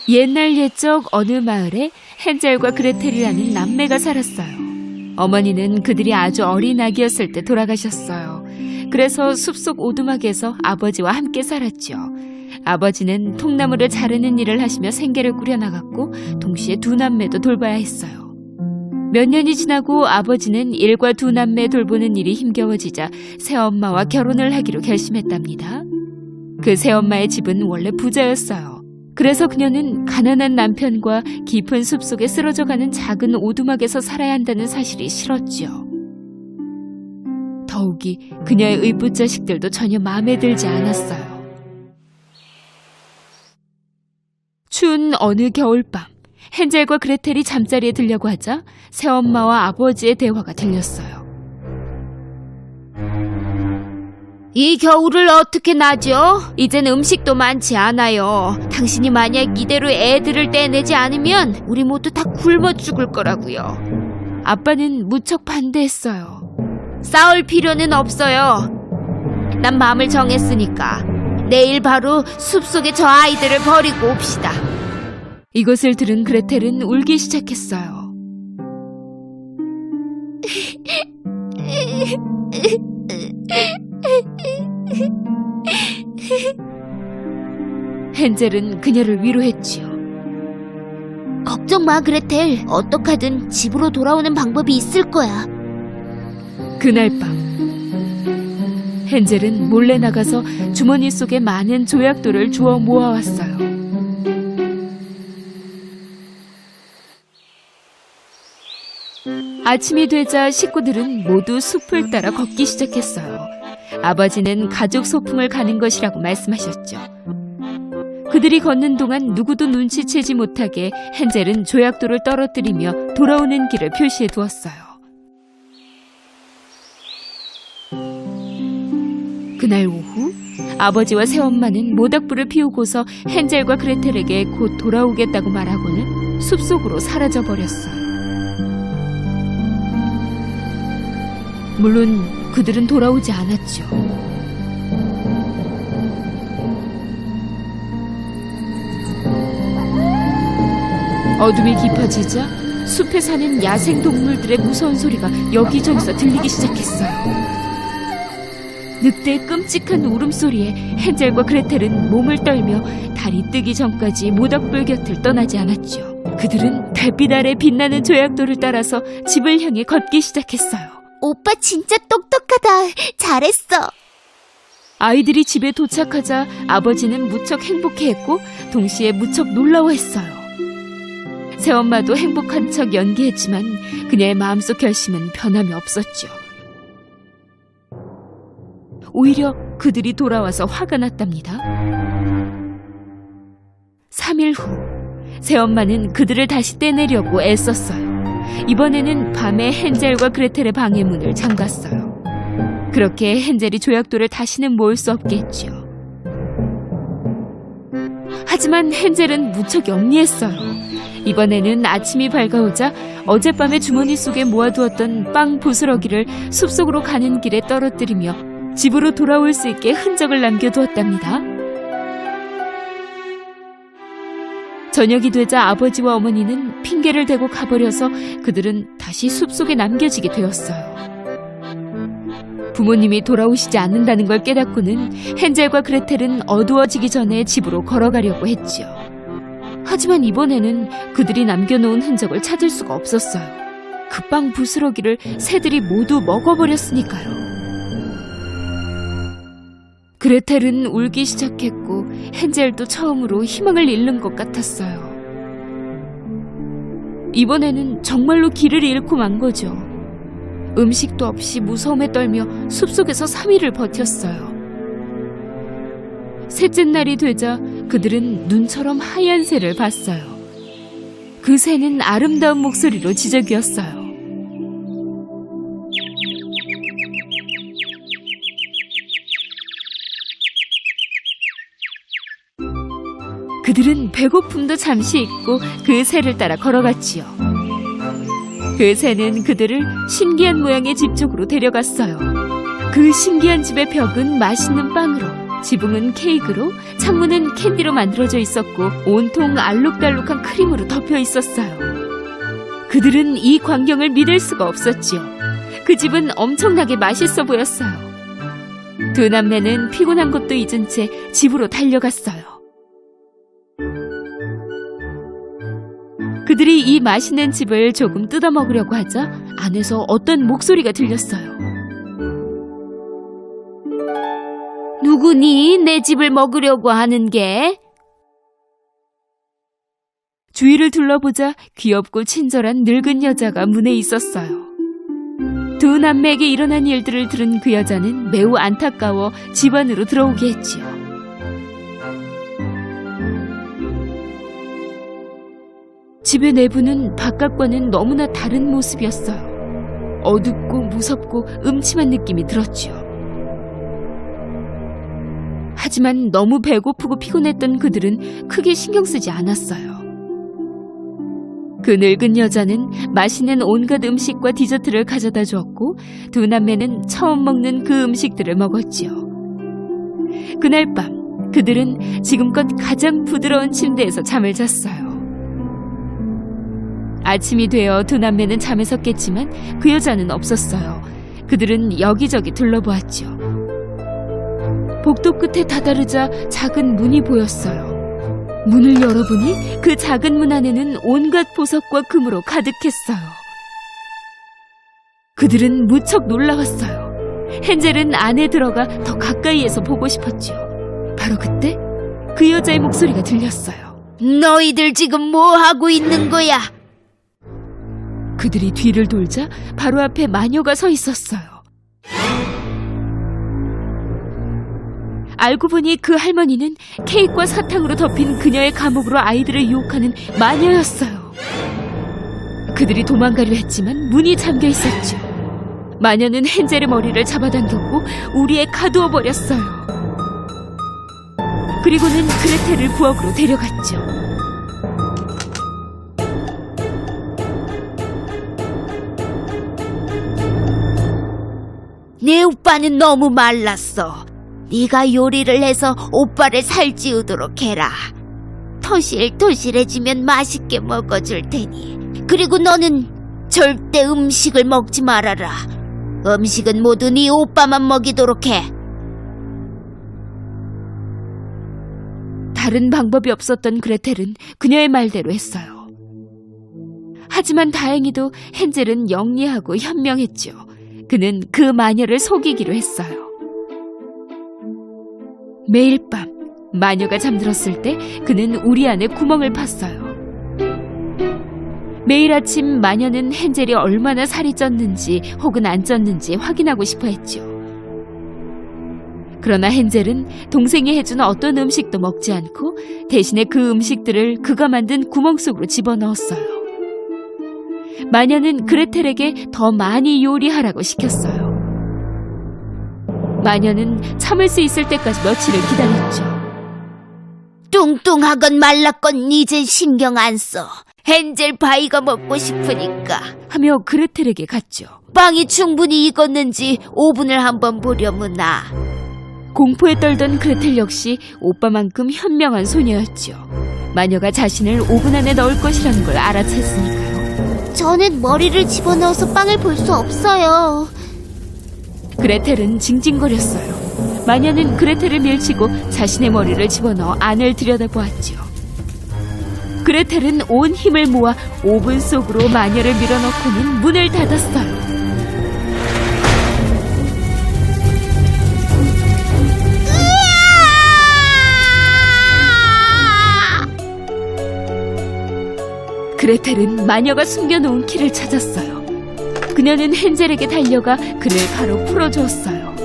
옛날 옛적 어느 마을에 헨젤과 그레텔이라는 남매가 살았어요. 어머니는 그들이 아주 어린 아기였을 때 돌아가셨어요. 그래서 숲속 오두막에서 아버지와 함께 살았죠. 아버지는 통나무를 자르는 일을 하시며 생계를 꾸려나갔고 동시에 두 남매도 돌봐야 했어요. 몇 년이 지나고 아버지는 일과 두 남매 돌보는 일이 힘겨워지자 새엄마와 결혼을 하기로 결심했답니다. 그 새엄마의 집은 원래 부자였어요. 그래서 그녀는 가난한 남편과 깊은 숲속에 쓰러져가는 작은 오두막에서 살아야 한다는 사실이 싫었죠. 더욱이 그녀의 의붓 자식들도 전혀 마음에 들지 않았어요. 추운 어느 겨울밤, 헨젤과 그레텔이 잠자리에 들려고 하자 새엄마와 아버지의 대화가 들렸어요. 이 겨울을 어떻게 나죠? 이젠 음식도 많지 않아요. 당신이 만약 이대로 애들을 떼내지 않으면 우리 모두 다 굶어 죽을 거라고요. 아빠는 무척 반대했어요. 싸울 필요는 없어요. 난 마음을 정했으니까 내일 바로 숲속에 저 아이들을 버리고 옵시다. 이것을 들은 그레텔은 울기 시작했어요. 헨젤은 그녀를 위로했지요. 걱정 마, 그레텔. 어떡하든 집으로 돌아오는 방법이 있을 거야. 그날 밤 헨젤은 몰래 나가서 주머니 속에 많은 조약돌을 주워 모아왔어요. 아침이 되자 식구들은 모두 숲을 따라 걷기 시작했어요. 아버지는 가족 소풍을 가는 것이라고 말씀하셨죠. 그들이 걷는 동안 누구도 눈치채지 못하게 헨젤은 조약돌을 떨어뜨리며 돌아오는 길을 표시해 두었어요. 그날 오후 아버지와 새엄마는 모닥불을 피우고서 헨젤과 그레텔에게 곧 돌아오겠다고 말하고는 숲속으로 사라져버렸어요. 물론 그들은 돌아오지 않았죠. 어둠이 깊어지자 숲에 사는 야생동물들의 무서운 소리가 여기저기서 들리기 시작했어요. 늑대의 끔찍한 울음소리에 헨젤과 그레텔은 몸을 떨며 달이 뜨기 전까지 모닥불 곁을 떠나지 않았죠. 그들은 달빛 아래 빛나는 조약돌을 따라서 집을 향해 걷기 시작했어요. 오빠 진짜 똑똑하다. 잘했어. 아이들이 집에 도착하자 아버지는 무척 행복해했고 동시에 무척 놀라워했어요. 새엄마도 행복한 척 연기했지만 그녀의 마음속 결심은 변함이 없었죠. 오히려 그들이 돌아와서 화가 났답니다. 3일 후 새엄마는 그들을 다시 떼내려고 애썼어요. 이번에는 밤에 헨젤과 그레텔의 방의 문을 잠갔어요. 그렇게 헨젤이 조약돌을 다시는 모을 수 없게 했죠. 하지만 헨젤은 무척 영리했어요. 이번에는 아침이 밝아오자 어젯밤에 주머니 속에 모아두었던 빵 부스러기를 숲속으로 가는 길에 떨어뜨리며 집으로 돌아올 수 있게 흔적을 남겨두었답니다. 저녁이 되자 아버지와 어머니는 핑계를 대고 가버려서 그들은 다시 숲속에 남겨지게 되었어요. 부모님이 돌아오시지 않는다는 걸 깨닫고는 헨젤과 그레텔은 어두워지기 전에 집으로 걸어가려고 했지요. 하지만 이번에는 그들이 남겨놓은 흔적을 찾을 수가 없었어요. 그 빵 부스러기를 새들이 모두 먹어버렸으니까요. 그레텔은 울기 시작했고 헨젤도 처음으로 희망을 잃는 것 같았어요. 이번에는 정말로 길을 잃고 만 거죠. 음식도 없이 무서움에 떨며 숲속에서 3일을 버텼어요. 셋째 날이 되자 그들은 눈처럼 하얀 새를 봤어요. 그 새는 아름다운 목소리로 지저귀었어요. 그들은 배고픔도 잠시 잊고 그 새를 따라 걸어갔지요. 그 새는 그들을 신기한 모양의 집 쪽으로 데려갔어요. 그 신기한 집의 벽은 맛있는 빵으로, 지붕은 케이크로, 창문은 캔디로 만들어져 있었고 온통 알록달록한 크림으로 덮여 있었어요. 그들은 이 광경을 믿을 수가 없었지요. 그 집은 엄청나게 맛있어 보였어요. 두 남매는 피곤한 것도 잊은 채 집으로 달려갔어요. 그들이 이 맛있는 집을 조금 뜯어 먹으려고 하자 안에서 어떤 목소리가 들렸어요. 누구니 내 집을 먹으려고 하는 게? 주위를 둘러보자 귀엽고 친절한 늙은 여자가 문에 있었어요. 두 남매에게 일어난 일들을 들은 그 여자는 매우 안타까워 집 안으로 들어오게 했지요. 집의 내부는 바깥과는 너무나 다른 모습이었어요. 어둡고 무섭고 음침한 느낌이 들었지요. 하지만 너무 배고프고 피곤했던 그들은 크게 신경 쓰지 않았어요. 그 늙은 여자는 맛있는 온갖 음식과 디저트를 가져다 주었고 두 남매는 처음 먹는 그 음식들을 먹었지요. 그날 밤 그들은 지금껏 가장 부드러운 침대에서 잠을 잤어요. 아침이 되어 두 남매는 잠에서 깼지만 그 여자는 없었어요. 그들은 여기저기 둘러보았지요. 복도 끝에 다다르자 작은 문이 보였어요. 문을 열어보니 그 작은 문 안에는 온갖 보석과 금으로 가득했어요. 그들은 무척 놀라웠어요. 헨젤은 안에 들어가 더 가까이에서 보고 싶었지요. 바로 그때 그 여자의 목소리가 들렸어요. 너희들 지금 뭐 하고 있는 거야? 그들이 뒤를 돌자 바로 앞에 마녀가 서 있었어요. 알고 보니 그 할머니는 케이크와 사탕으로 덮인 그녀의 감옥으로 아이들을 유혹하는 마녀였어요. 그들이 도망가려 했지만 문이 잠겨 있었죠. 마녀는 헨젤의 머리를 잡아당겼고 우리에 가두어 버렸어요. 그리고는 그레텔을 부엌으로 데려갔죠. 내 오빠는 너무 말랐어. 네가 요리를 해서 오빠를 살찌우도록 해라. 토실토실해지면 맛있게 먹어줄 테니. 그리고 너는 절대 음식을 먹지 말아라. 음식은 모두 네 오빠만 먹이도록 해. 다른 방법이 없었던 그레텔은 그녀의 말대로 했어요. 하지만 다행히도 헨젤은 영리하고 현명했죠. 그는 그 마녀를 속이기로 했어요. 매일 밤 마녀가 잠들었을 때 그는 우리 안에 구멍을 팠어요. 매일 아침 마녀는 헨젤이 얼마나 살이 쪘는지 혹은 안 쪘는지 확인하고 싶어 했죠. 그러나 헨젤은 동생이 해준 어떤 음식도 먹지 않고 대신에 그 음식들을 그가 만든 구멍 속으로 집어넣었어요. 마녀는 그레텔에게 더 많이 요리하라고 시켰어요. 마녀는 참을 수 있을 때까지 며칠을 기다렸죠. 뚱뚱하건 말랐건 이젠 신경 안 써. 헨젤 파이가 먹고 싶으니까. 하며 그레텔에게 갔죠. 빵이 충분히 익었는지 오븐을 한번 보려무나. 공포에 떨던 그레텔 역시 오빠만큼 현명한 소녀였죠. 마녀가 자신을 오븐 안에 넣을 것이라는 걸 알아챘으니까요. 저는 머리를 집어넣어서 빵을 볼 수 없어요. 그레텔은 징징거렸어요. 마녀는 그레텔을 밀치고 자신의 머리를 집어넣어 안을 들여다보았지요. 그레텔은 온 힘을 모아 오븐 속으로 마녀를 밀어넣고는 문을 닫았어요. 그레텔은 마녀가 숨겨놓은 키를 찾았어요. 그녀는 헨젤에게 달려가 그를 바로 풀어주었어요.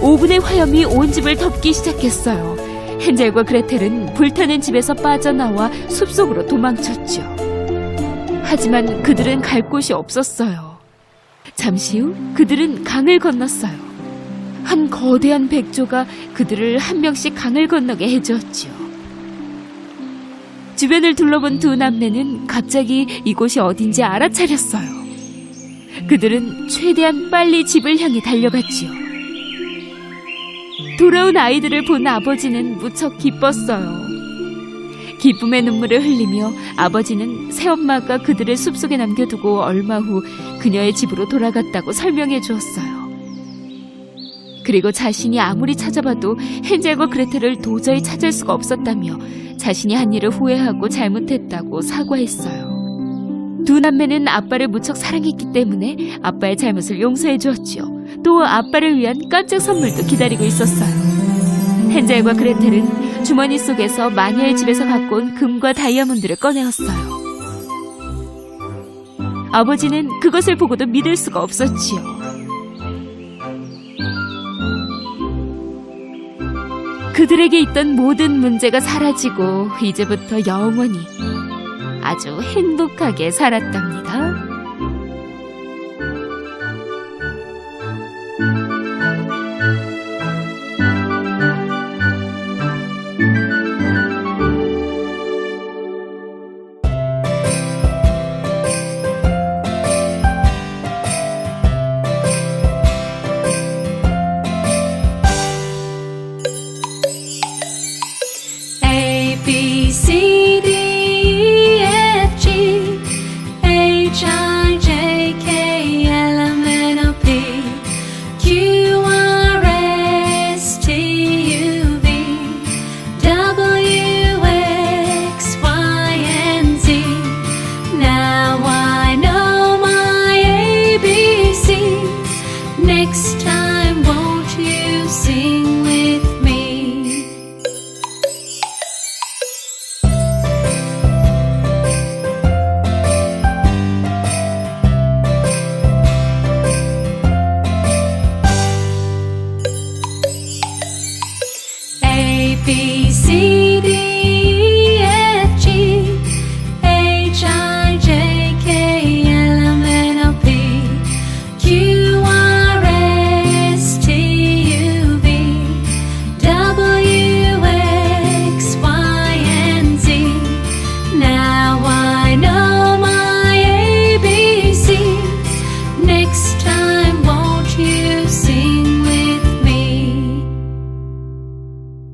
오븐의 화염이 온 집을 덮기 시작했어요. 헨젤과 그레텔은 불타는 집에서 빠져나와 숲속으로 도망쳤죠. 하지만 그들은 갈 곳이 없었어요. 잠시 후 그들은 강을 건넜어요. 한 거대한 백조가 그들을 한 명씩 강을 건너게 해주었지요. 주변을 둘러본 두 남매는 갑자기 이곳이 어딘지 알아차렸어요. 그들은 최대한 빨리 집을 향해 달려갔지요. 돌아온 아이들을 본 아버지는 무척 기뻤어요. 기쁨의 눈물을 흘리며 아버지는 새엄마가 그들을 숲속에 남겨두고 얼마 후 그녀의 집으로 돌아갔다고 설명해 주었어요. 그리고 자신이 아무리 찾아봐도 헨젤과 그레텔을 도저히 찾을 수가 없었다며 자신이 한 일을 후회하고 잘못했다고 사과했어요. 두 남매는 아빠를 무척 사랑했기 때문에 아빠의 잘못을 용서해 주었지요. 또 아빠를 위한 깜짝 선물도 기다리고 있었어요. 헨젤과 그레텔은 주머니 속에서 마녀의 집에서 갖고 온 금과 다이아몬드를 꺼내었어요. 아버지는 그것을 보고도 믿을 수가 없었지요. 그들에게 있던 모든 문제가 사라지고 이제부터 영원히 아주 행복하게 살았답니다. A, B, C, D, E, F, G, H, I, J, K, L, M, N, O, P, Q, R, S, T, U, V, W, X, Y, and Z. Now I know my ABCs. Next time, won't you sing with me? A, B, C,